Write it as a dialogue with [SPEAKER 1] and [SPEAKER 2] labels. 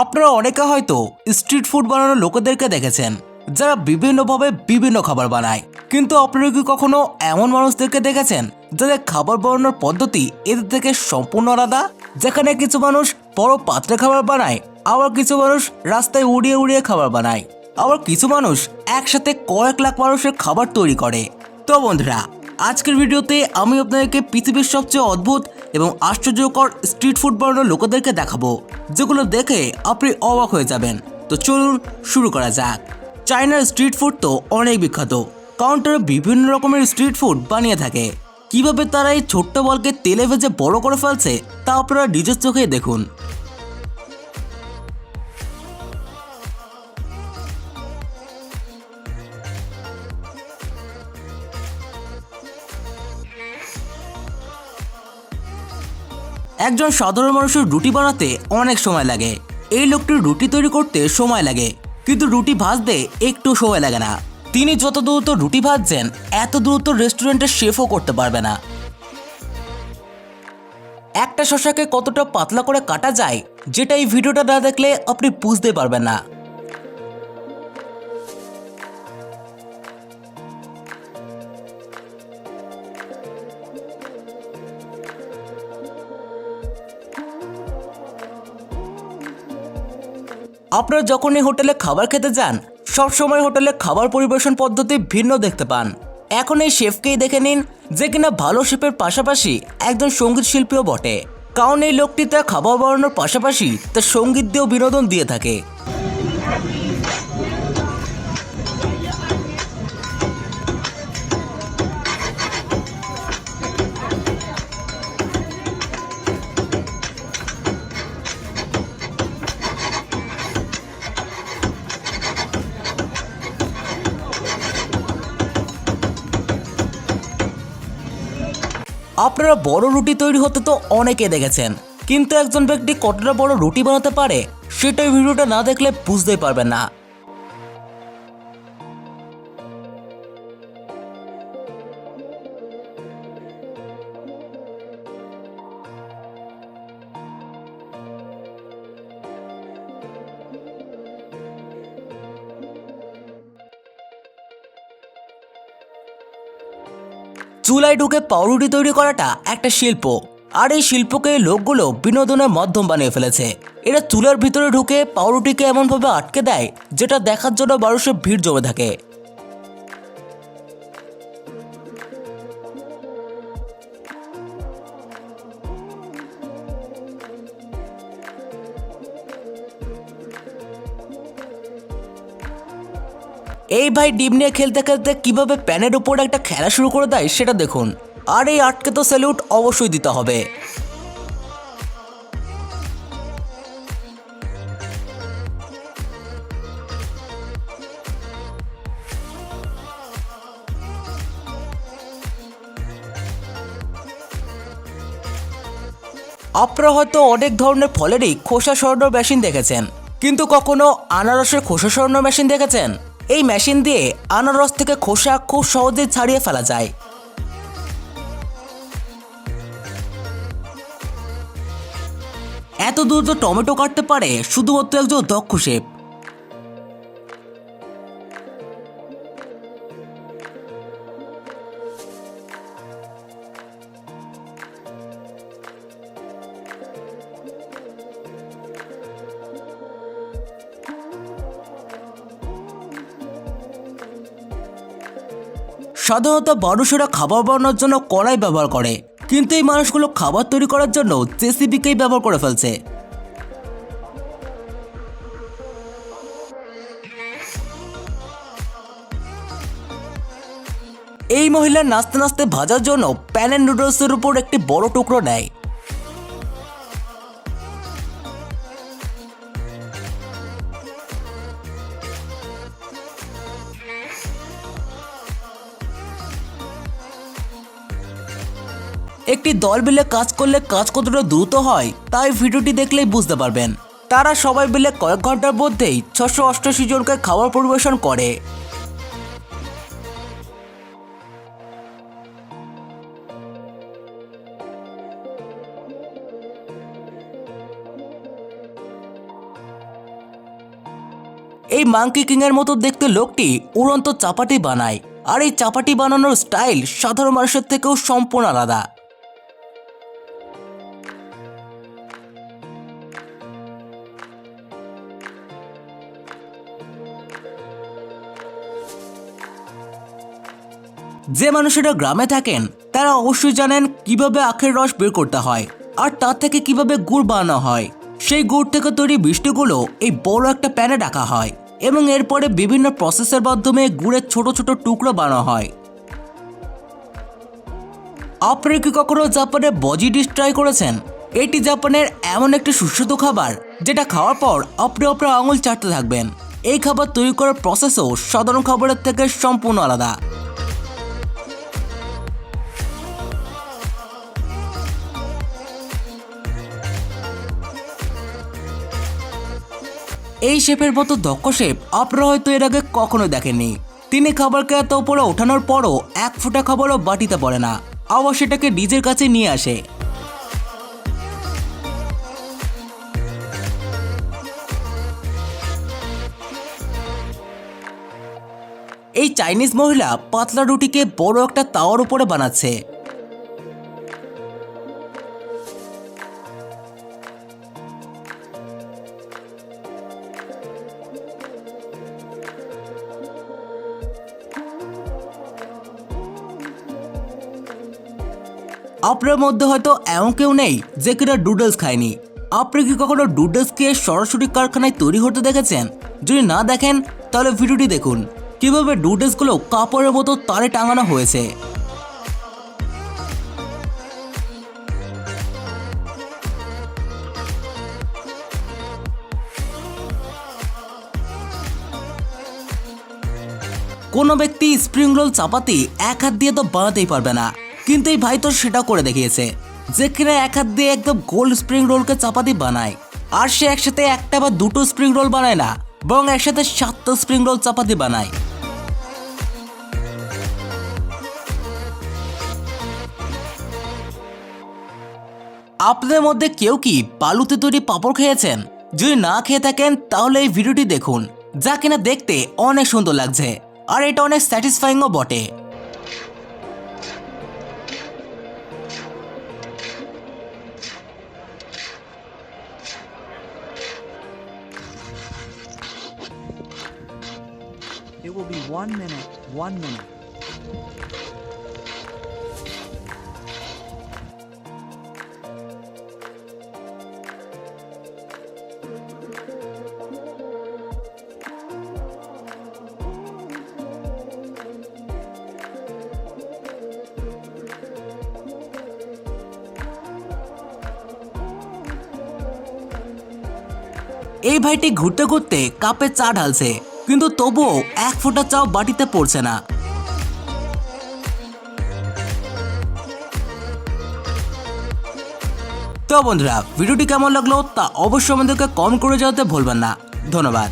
[SPEAKER 1] আপনারা অনেকে হয়তো স্ট্রিট ফুড বানানোর লোকেদেরকে দেখেছেন যারা বিভিন্নভাবে বিভিন্ন খাবার বানায়, কিন্তু আপনারা কি কখনো এমন মানুষদেরকে দেখেছেন যাদের খাবার বানানোর পদ্ধতি এদের থেকে সম্পূর্ণ আলাদা? যেখানে কিছু মানুষ বড় পাত্রে খাবার বানায়, আবার কিছু মানুষ রাস্তায় উড়িয়ে উড়িয়ে খাবার বানায়, আবার কিছু মানুষ একসাথে কয়েক লাখ মানুষের খাবার তৈরি করে। তো বন্ধুরা, আজকের ভিডিওতে আমি আপনাদেরকে পৃথিবীর সবচেয়ে অদ্ভুত এবং আশ্চর্যকর স্ট্রিট ফুড বানানোর লোকেদেরকে দেখাবো, যেগুলো দেখে আপনি অবাক হয়ে যাবেন। তো চলুন শুরু করা যাক। চায়নার স্ট্রিট ফুড তো অনেক বিখ্যাত, কারণ তারা বিভিন্ন রকমের স্ট্রিট ফুড বানিয়ে থাকে। কিভাবে তারা এই ছোট্ট বলকে তেলে ভেজে বড় করে ফেলছে তা আপনারা নিজের চোখেই দেখুন। একজন সাধারণ মানুষের রুটি বানাতে অনেক সময় লাগে। এই লোকটির রুটি তৈরি করতে সময় লাগে, কিন্তু রুটি ভাজতে একটু সময় লাগে না। তিনি যত দ্রুত রুটি ভাজছেন, এত দ্রুত রেস্টুরেন্টের শেফও করতে পারবে না। একটা শসাকে কতটা পাতলা করে কাটা যায়, যেটা এই ভিডিওটা না দেখলে আপনি বুঝতে পারবেন না। আপনারা যখন এই হোটেলে খাবার খেতে যান, সবসময় হোটেলে খাবার পরিবেশন পদ্ধতি ভিন্ন দেখতে পান। এখন এই শেফকেই দেখে নিন, যে কিনা ভালো শেফের পাশাপাশি একজন সঙ্গীত শিল্পীও বটে। কারণ এই লোকটি তার খাবার বানানোর পাশাপাশি তার সঙ্গীত দিয়েও বিনোদন দিয়ে থাকে। আপনারা বড় রুটি তৈরি হতে তো অনেকে দেখেছেন, কিন্তু একজন ব্যক্তি কতটা বড় রুটি বানাতে পারে সেটা এই ভিডিওটা না দেখলে বুঝতেই পারবেন না। চুলায় ঢুকে পাউরুটি তৈরি করাটা একটা শিল্প, আর এই শিল্পকে লোকগুলো বিনোদনের মাধ্যম বানিয়ে ফেলেছে। এরা চুলার ভিতরে ঢুকে পাউরুটিকে এমনভাবে আটকে দেয় যেটা দেখার জন্য মানুষের ভিড় জমে থাকে। এই ভাই ডিম নিয়ে খেলতে খেলতে কিভাবে প্যানের উপর একটা খেলা শুরু করে দেয় সেটা দেখুন। আর এই আটকে তো স্যালুট অবশ্যই দিতে হবে। আপনারা হয়তো অনেক ধরনের ফলেরই খোসা সরানোর মেশিন দেখেছেন, কিন্তু কখনো আনারসের খোসা সরানোর মেশিন দেখেছেন? এই মেশিন দিয়ে আনারস থেকে খোসা খুব সহজেই ছাড়িয়ে ফেলা যায়। এত দ্রুত টমেটো কাটতে পারে শুধুমাত্র একজন দক্ষ শেফ। সাধারণত মানুষেরা খাবার বানানোর জন্য কড়াই ব্যবহার করে, কিন্তু এই মানুষগুলো খাবার তৈরি করার জন্য জেসিবিকেই ব্যবহার করে ফেলছে। এই মহিলা নাচতে নাচতে ভাজার জন্য প্যানের নুডলসের উপর একটি বড় টুকরো নেয়। একটি দল মিলে কাজ করলে কাজ কতটা দ্রুত হয় তাই ভিডিওটি দেখলেই বুঝতে পারবেন। তারা সবাই মিলে কয়েক ঘন্টার মধ্যেই 688 জনকে খাবার পরিবেশন করে। এই মাঙ্কি কিং এর মতো দেখতে লোকটি উড়ন্ত চাপাটি বানায়, আর এই চাপাটি বানানোর স্টাইল সাধারণ মানুষের থেকেও সম্পূর্ণ আলাদা। যে মানুষেরা গ্রামে থাকেন তারা অবশ্যই জানেন কিভাবে আখের রস বের করতে হয় আর তার থেকে কিভাবে গুড় বানানো হয়। সেই গুড় থেকে তৈরি মিষ্টিগুলো এই বড় একটা প্যানে রাখা হয় এবং এরপরে বিভিন্ন প্রসেসের মাধ্যমে গুড়ের ছোট ছোট টুকরো বানানো হয়। আপনারা কি কখনো জাপানের বজি ডিশ ট্রাই করেছেন? এটি জাপানের এমন একটি সুস্বাদু খাবার যেটা খাওয়ার পর আপনি আপনার আঙুল চাটতে থাকবেন। এই খাবার তৈরি করার প্রসেসও সাধারণ খাবারের থেকে সম্পূর্ণ আলাদা। এই শেফের মতো দক্ষ শেফ আপনারা হয়তো এর আগে কখনো দেখেননি। তিনি খাবারকে এত উপরে ওঠানোর পরও এক ফোঁটা খাবারও বাটিতে পড়ে না, আবার সেটাকে নিজের কাছে নিয়ে আসে। এই চাইনিজ মহিলা পাতলা রুটিকে বড় একটা তাওয়ার উপরে বানাচ্ছে। আপনার মধ্যে হয়তো এমন কেউ নেই যে কিনা ডুডলস খায়নি। আপনি কি কখনো ডুডলসকে সরাসরি কারখানায় তৈরি হতে দেখেছেন? যদি না দেখেন তাহলে ভিডিওটি দেখুন কিভাবে ডুডলসগুলো কাপড়ের মতো তারে টাঙানো হয়েছে। কোনো ব্যক্তি স্প্রিং রোল চাপাতি এক হাত দিয়ে তো বানাতেই পারবে না, কিন্তু এই ভাই তো সেটা করে দেখিয়েছে, যেখানে এক হাত দিয়ে একদম গোল স্প্রিং রোলকে চাপাতি বানায়। আর সে একসাথে একটা বা দুটো স্প্রিং রোল বানায় না, বরং একসাথে 7টা স্প্রিং রোল চাপাতি বানায়। আপনাদের মধ্যে কেউ কি বালুতে তৈরি পাঁপড় খেয়েছেন? যদি না খেয়ে থাকেন তাহলে এই ভিডিওটি দেখুন, যা কিনা দেখতে অনেক সুন্দর লাগছে আর এটা অনেক স্যাটিসফাইংও বটে।
[SPEAKER 2] It will be 1 minute, 1 minute.
[SPEAKER 1] এই ভাইটি ঘুরতে ঘুরতে কাপে চা ঢালছে, কিন্তু তবুও এক ফোঁটা চাও বাটিতে পড়ছে না। তো বন্ধুরা, ভিডিওটি কেমন লাগলো তা অবশ্যই আমাদেরকে কমেন্ট করে জানাতে ভুলবেন না। ধন্যবাদ।